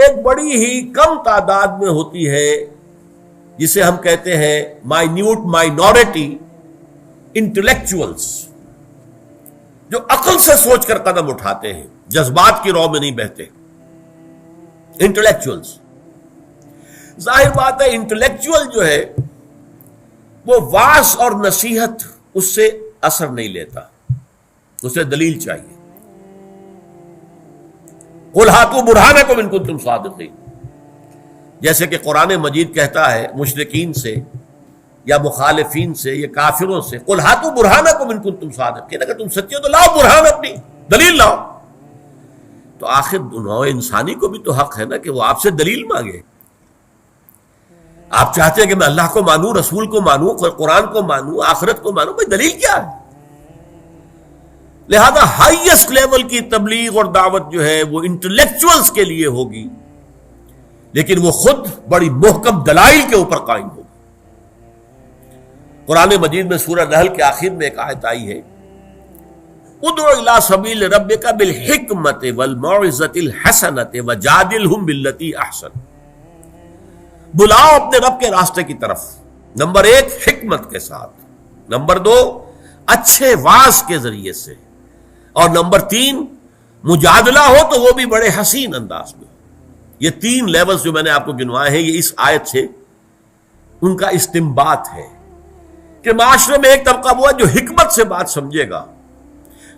ایک بڑی ہی کم تعداد میں ہوتی ہے جسے ہم کہتے ہیں مائنیوٹ مائنورٹی انٹلیکچوئلز، جو عقل سے سوچ کر قدم اٹھاتے ہیں، جذبات کی رو میں نہیں بہتے. انٹلیکچوئلز، ظاہر بات ہے انٹلیکچوئل جو ہے وہ واعظ اور نصیحت اس سے اثر نہیں لیتا، اسے دلیل چاہیے. قُلْ هَاتُوا بُرْهَانَكُمْ إِن كُنتُمْ صَادِقِينَ، جیسے کہ قرآن مجید کہتا ہے مشرکین سے یا مخالفین سے یا کافروں سے، قُلْ هَاتُوا بُرْهَانَكُمْ إِن كُنتُمْ صَادِقِينَ، اگر تم سچے ہو تو لاؤ برہان، اپنی دلیل لاؤ. تو آخر نوع انسانی کو بھی تو حق ہے نا کہ وہ آپ سے دلیل مانگے. آپ چاہتے ہیں کہ میں اللہ کو مانوں، رسول کو مانوں، قرآن کو مانوں، آخرت کو مانوں، بھائی دلیل کیا ہے؟ لہذا ہائیسٹ لیول کی تبلیغ اور دعوت جو ہے وہ انٹلیکچوئلز کے لیے ہوگی، لیکن وہ خود بڑی محکم دلائل کے اوپر قائم ہوگی. قرآن مجید میں سورہ نحل کے آخر میں ایک آیت آئی ہے، ادع الی سبیل ربک بالحکمت والموعظۃ الحسنۃ وجادلہم باللتی احسن، بلاؤ اپنے رب کے راستے کی طرف، نمبر 1 حکمت کے ساتھ، نمبر 2 اچھے واعظ کے ذریعے سے، اور نمبر 3 مجادلہ ہو تو وہ بھی بڑے حسین انداز میں. یہ 3 لیولز جو میں نے آپ کو گنوائے ہیں، یہ اس آیت سے ان کا استنباط ہے کہ معاشرے میں ایک طبقہ وہ ہے جو حکمت سے بات سمجھے گا،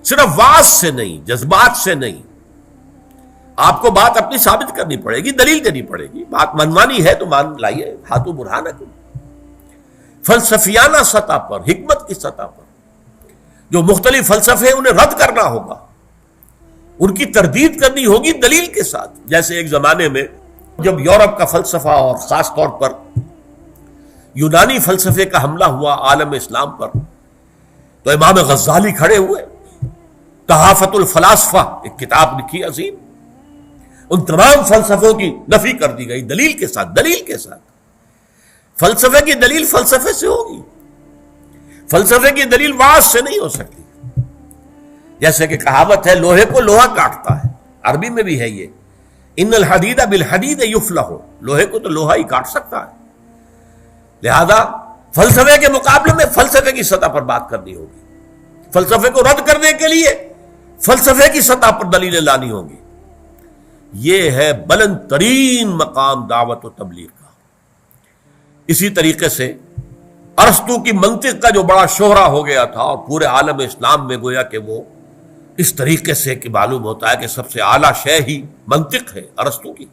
صرف واعظ سے نہیں، جذبات سے نہیں. آپ کو بات اپنی ثابت کرنی پڑے گی، دلیل دینی پڑے گی. بات منوانی ہے تو مان لائیے، ہاتھوں برہانکم. فلسفیانہ سطح پر، حکمت کی سطح پر جو مختلف فلسفے انہیں رد کرنا ہوگا، ان کی تردید کرنی ہوگی دلیل کے ساتھ. جیسے ایک زمانے میں جب یورپ کا فلسفہ اور خاص طور پر یونانی فلسفے کا حملہ ہوا عالم اسلام پر، تو امام غزالی کھڑے ہوئے، تحافت الفلاسفہ ایک کتاب لکھی عظیم، ان تمام فلسفوں کی نفی کر دی گئی دلیل کے ساتھ. دلیل کے ساتھ فلسفے کی دلیل فلسفے سے ہوگی، فلسفے کی دلیل واعظ سے نہیں ہو سکتی. جیسے کہ کہاوت ہے لوہے کو لوہا کاٹتا ہے، عربی میں بھی ہے یہ، ان الحدید بالحدید یفلح، لوہے کو تو لوہا ہی کاٹ سکتا ہے. لہذا فلسفے کے مقابلے میں فلسفے کی سطح پر بات کرنی ہوگی، فلسفے کو رد کرنے کے لیے فلسفے کی سطح پر دلیلیں لانی ہوگی. یہ ہے بلند ترین مقام دعوت و تبلیغ کا. اسی طریقے سے ارسطو کی منطق کا جو بڑا شہرہ ہو گیا تھا اور پورے عالم اسلام میں گویا کہ وہ اس طریقے سے کہ معلوم ہوتا ہے کہ سب سے اعلیٰ شے ہی منطق ہے ارسطو کی،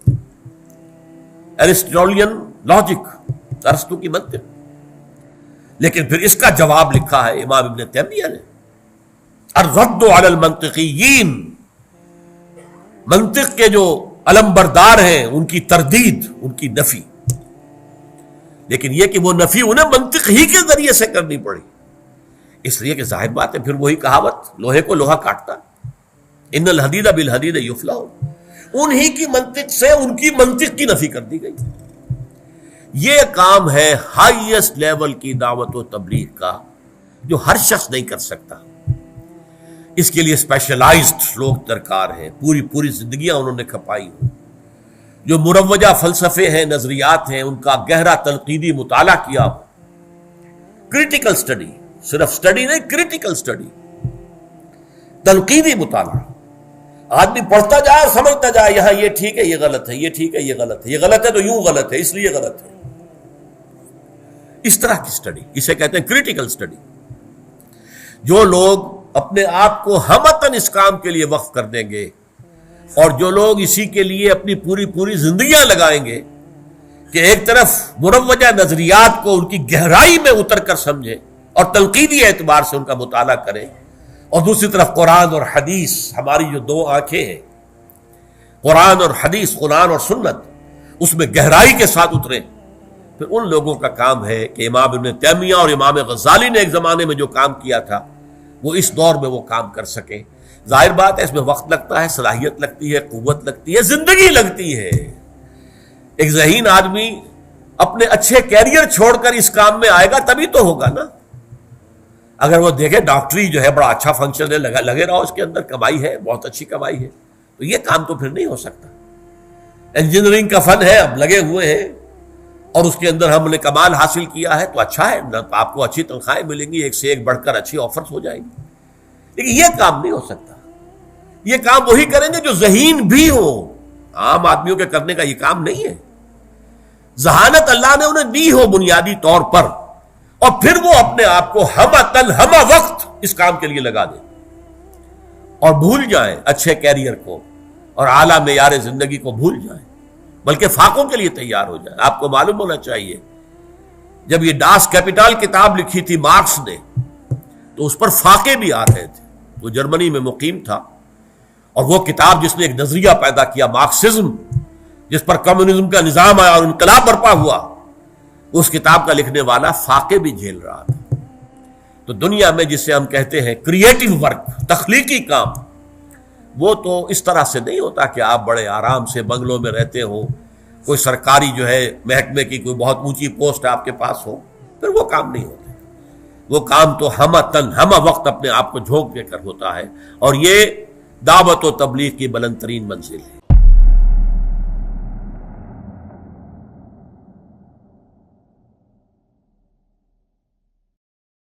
ایرسٹوٹلین لاجک، ارسطو کی منطق. لیکن پھر اس کا جواب لکھا ہے امام ابن تیمیہ نے، الرد علی المنطقیین، منطق کے جو علمبردار ہیں ان کی تردید، ان کی نفی. لیکن یہ کہ وہ نفی انہیں منطق ہی کے ذریعے سے کرنی پڑی، اس لیے کہ ظاہر بات ہے پھر وہی کہاوت لوہے کو لوہا کاٹتا، ان الحدید بالحدید یفلح، انہی کی منطق سے ان کی منطق کی نفی کر دی گئی. یہ کام ہے ہائیسٹ لیول کی دعوت و تبلیغ کا جو ہر شخص نہیں کر سکتا. اس کے لیے اسپیشلائزڈ لوگ درکار ہیں، پوری زندگیاں انہوں نے کھپائی ہوں. جو مروجہ فلسفے ہیں، نظریات ہیں، ان کا گہرا تنقیدی مطالعہ کیا ہو، کریٹیکل سٹڈی، صرف سٹڈی نہیں، کریٹیکل سٹڈی، تنقیدی مطالعہ. آدمی پڑھتا جائے اور سمجھتا جائے یہاں یہ ٹھیک ہے، یہ غلط ہے، یہ ٹھیک ہے، یہ غلط ہے، یہ غلط ہے تو یوں غلط ہے، اس لیے غلط ہے. اس طرح کی سٹڈی، اسے کہتے ہیں کریٹیکل سٹڈی. جو لوگ اپنے آپ کو ہمتاً اس کام کے لیے وقف کر دیں گے، اور جو لوگ اسی کے لیے اپنی پوری زندگیاں لگائیں گے کہ ایک طرف مروجہ نظریات کو ان کی گہرائی میں اتر کر سمجھیں اور تنقیدی اعتبار سے ان کا مطالعہ کریں، اور دوسری طرف قرآن اور حدیث، ہماری جو 2 آنکھیں ہیں، قرآن اور حدیث، قرآن اور سنت، اس میں گہرائی کے ساتھ اتریں. پھر ان لوگوں کا کام ہے کہ امام ابن تیمیہ اور امام غزالی نے ایک زمانے میں جو کام کیا تھا وہ اس دور میں وہ کام کر سکیں. ظاہر بات ہے اس میں وقت لگتا ہے، صلاحیت لگتی ہے، قوت لگتی ہے، زندگی لگتی ہے. ایک ذہین آدمی اپنے اچھے کیریئر چھوڑ کر اس کام میں آئے گا تبھی تو ہوگا نا. اگر وہ دیکھے ڈاکٹری جو ہے بڑا اچھا فنکشن ہے، لگے رہو اس کے اندر، کمائی ہے، بہت اچھی کمائی ہے، تو یہ کام تو پھر نہیں ہو سکتا. انجینئرنگ کا فن ہے، اب لگے ہوئے ہیں اور اس کے اندر ہم نے کمال حاصل کیا ہے تو اچھا ہے، نہ تو آپ کو اچھی تنخواہیں ملیں گی، ایک سے ایک بڑھ کر اچھی آفرز ہو جائیں گی، لیکن یہ کام نہیں ہو سکتا۔ یہ کام وہی کریں گے جو ذہین بھی ہو، عام آدمیوں کے کرنے کا یہ کام نہیں ہے۔ ذہانت اللہ نے انہیں دی ہو بنیادی طور پر، اور پھر وہ اپنے آپ کو ہمہ وقت اس کام کے لیے لگا دیں اور بھول جائیں اچھے کیریئر کو اور اعلیٰ معیار زندگی کو بھول جائیں، بلکہ فاقوں کے لیے تیار ہو جائیں۔ آپ کو معلوم ہونا چاہیے جب یہ ڈاس کیپیٹال کتاب لکھی تھی مارکس نے تو اس پر فاقے بھی آ رہے تھے، وہ جرمنی میں مقیم تھا، اور وہ کتاب جس نے ایک نظریہ پیدا کیا مارکسزم، جس پر کمیونزم کا نظام آیا اور انقلاب برپا ہوا، اس کتاب کا لکھنے والا فاقے بھی جھیل رہا تھا۔ تو دنیا میں جسے ہم کہتے ہیں کریٹو ورک، تخلیقی کام، وہ تو اس طرح سے نہیں ہوتا کہ آپ بڑے آرام سے بنگلوں میں رہتے ہو، کوئی سرکاری جو ہے محکمے کی کوئی بہت اونچی پوسٹ آپ کے پاس ہو، پھر وہ کام نہیں ہوتے۔ وہ کام تو ہمہ وقت اپنے آپ کو جھونک دے کر ہوتا ہے، اور یہ دعوت و تبلیغ کی بلند ترین منزل ہے۔